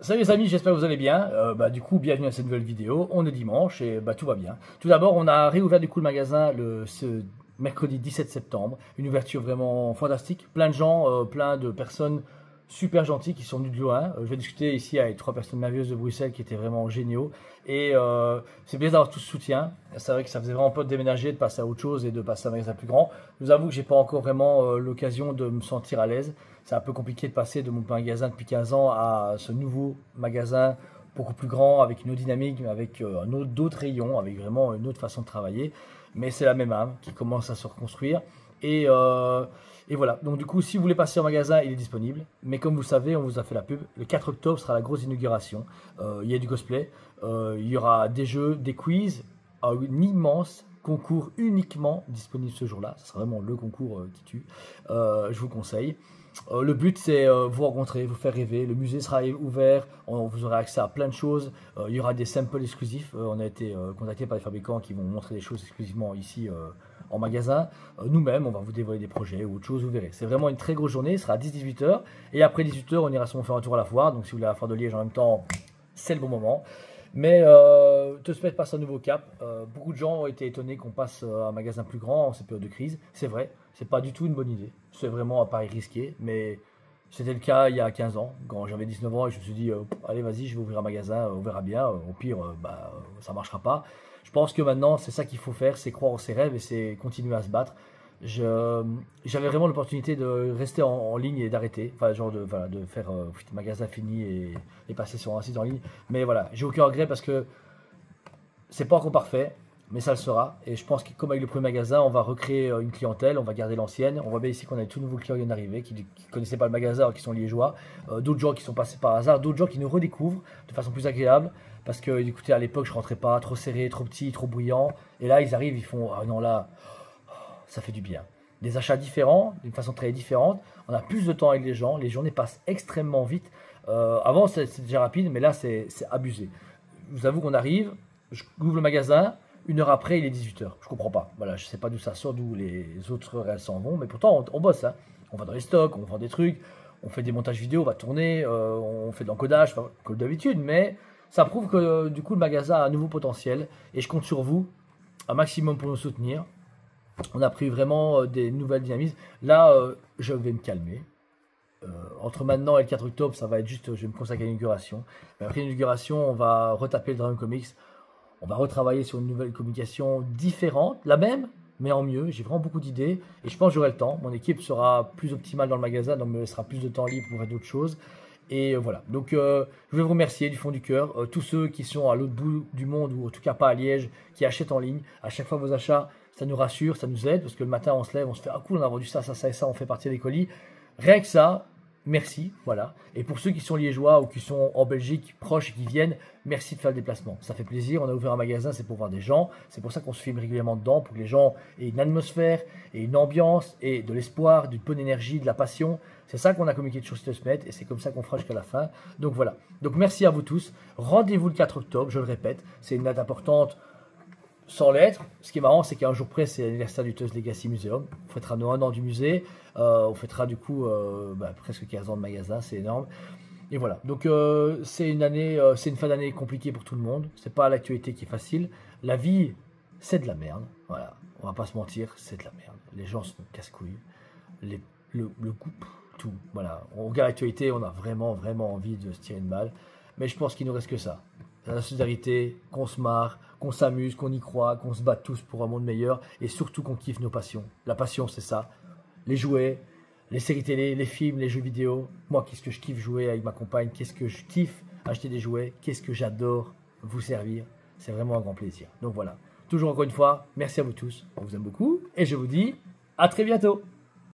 Salut les amis, j'espère que vous allez bien. Du coup, bienvenue à cette nouvelle vidéo. On est dimanche et tout va bien. Tout d'abord, on a réouvert du coup le magasin ce mercredi 17 septembre. Une ouverture vraiment fantastique. Plein de gens, plein de personnes super gentilles qui sont venues de loin. Je vais discuter ici avec 3 personnes merveilleuses de Bruxelles qui étaient vraiment géniaux. Et c'est plaisir d'avoir tout ce soutien. C'est vrai que ça faisait vraiment peur de déménager, de passer à autre chose et de passer à un magasin plus grand. Je vous avoue que j'ai pas encore vraiment l'occasion de me sentir à l'aise. C'est un peu compliqué de passer de mon magasin depuis 15 ans à ce nouveau magasin beaucoup plus grand, avec une autre dynamique, avec d'autres rayons, avec vraiment une autre façon de travailler. Mais c'est la même âme qui commence à se reconstruire. Et voilà. Donc du coup, si vous voulez passer au magasin, il est disponible. Mais comme vous savez, on vous a fait la pub. Le 4 octobre sera la grosse inauguration. Il y a du cosplay. Il y aura des jeux, des quiz, un immense concours uniquement disponible ce jour-là. Ce sera vraiment le concours qui tue. Je vous conseille. Le but c'est vous rencontrer, vous faire rêver. Le musée sera ouvert, vous aurez accès à plein de choses. Il y aura des samples exclusifs. On a été contacté par des fabricants qui vont montrer des choses exclusivement ici en magasin. Nous-mêmes, on va vous dévoiler des projets ou autre chose, vous verrez. C'est vraiment une très grosse journée, ce sera à 18 h. Et après 18 h, on ira sûrement faire un tour à la foire. Donc si vous voulez à la foire de Liège en même temps, c'est le bon moment. Mais Tosmed passe un nouveau cap. Beaucoup de gens ont été étonnés qu'on passe à un magasin plus grand en cette période de crise. C'est vrai, c'est pas du tout une bonne idée. C'est vraiment un pari risqué, mais c'était le cas il y a 15 ans, quand j'avais 19 ans et je me suis dit, allez vas-y, je vais ouvrir un magasin, on verra bien. Au pire, ça marchera pas. Je pense que maintenant, c'est ça qu'il faut faire, c'est croire en ses rêves et c'est continuer à se battre. J'avais vraiment l'opportunité de rester en ligne et d'arrêter, enfin genre de faire magasin fini et passer sur un site en ligne. Mais voilà, j'ai aucun regret parce que c'est pas encore parfait, mais ça le sera. Et je pense que comme avec le premier magasin, on va recréer une clientèle, on va garder l'ancienne. On voit bien ici qu'on a de tout nouveaux clients qui viennent d'arriver, qui ne connaissaient pas le magasin, qui sont liégeois. D'autres gens qui sont passés par hasard, d'autres gens qui nous redécouvrent de façon plus agréable. Parce que écoutez, à l'époque, je rentrais pas, trop serré, trop petit, trop bruyant. Et là, ils arrivent, ils font, ah non là, ça fait du bien. Des achats différents, d'une façon très différente. On a plus de temps avec les gens. Les journées passent extrêmement vite. Avant, c'était déjà rapide, mais là, c'est abusé. Je vous avoue qu'on arrive, je ouvre le magasin, 1 heure après, il est 18 h. Je comprends pas. Voilà, je sais pas d'où ça sort, d'où les autres réels s'en vont. Mais pourtant, on bosse. Hein. On va dans les stocks, on vend des trucs, on fait des montages vidéo, on va tourner, on fait de l'encodage, comme d'habitude. Mais ça prouve que du coup, le magasin a un nouveau potentiel. Et je compte sur vous, un maximum pour nous soutenir. On a pris vraiment des nouvelles dynamismes. Là, je vais me calmer. Entre maintenant et le 4 octobre, ça va être juste, je vais me consacrer à l'inauguration. Mais après l'inauguration, on va retaper le Dragon Comics. On va retravailler sur une nouvelle communication différente, la même, mais en mieux. J'ai vraiment beaucoup d'idées et je pense que j'aurai le temps. Mon équipe sera plus optimale dans le magasin, donc me laissera plus de temps libre pour faire d'autres choses. Et voilà. Donc, je voulais vous remercier du fond du cœur. Tous ceux qui sont à l'autre bout du monde, ou en tout cas pas à Liège, qui achètent en ligne. À chaque fois, vos achats, ça nous rassure, ça nous aide, parce que le matin, on se lève, on se fait, ah cool, on a vendu ça, ça, ça et ça, on fait partie des colis. Rien que ça, merci, voilà. Et pour ceux qui sont liégeois ou qui sont en Belgique, proches et qui viennent, merci de faire le déplacement. Ça fait plaisir, on a ouvert un magasin, c'est pour voir des gens. C'est pour ça qu'on se filme régulièrement dedans, pour que les gens aient une atmosphère, et une ambiance, et de l'espoir, d'une bonne énergie, de la passion. C'est ça qu'on a communiqué sur Tosmed, et c'est comme ça qu'on fera jusqu'à la fin. Donc voilà. Donc merci à vous tous. Rendez-vous le 4 octobre, je le répète, c'est une date importante. Sans l'être, ce qui est marrant, c'est qu'un jour près, c'est l'anniversaire du Toast Legacy Museum. On fêtera nos 1 an du musée. On fêtera du coup presque 15 ans de magasin, c'est énorme. Et voilà. Donc c'est une année, c'est une fin d'année compliquée pour tout le monde. C'est pas l'actualité qui est facile. La vie, c'est de la merde. Voilà. On va pas se mentir, c'est de la merde. Les gens se casse-couilles. Le couple, tout. Voilà. On regarde l'actualité, on a vraiment, vraiment envie de se tirer une balle. Mais je pense qu'il nous reste que ça. La solidarité, qu'on se marre, qu'on s'amuse, qu'on y croit, qu'on se batte tous pour un monde meilleur et surtout qu'on kiffe nos passions. La passion, c'est ça. Les jouets, les séries télé, les films, les jeux vidéo. Moi, qu'est-ce que je kiffe jouer avec ma compagne, qu'est-ce que je kiffe acheter des jouets, qu'est-ce que j'adore vous servir. C'est vraiment un grand plaisir. Donc voilà. Toujours encore une fois, merci à vous tous. On vous aime beaucoup et je vous dis à très bientôt.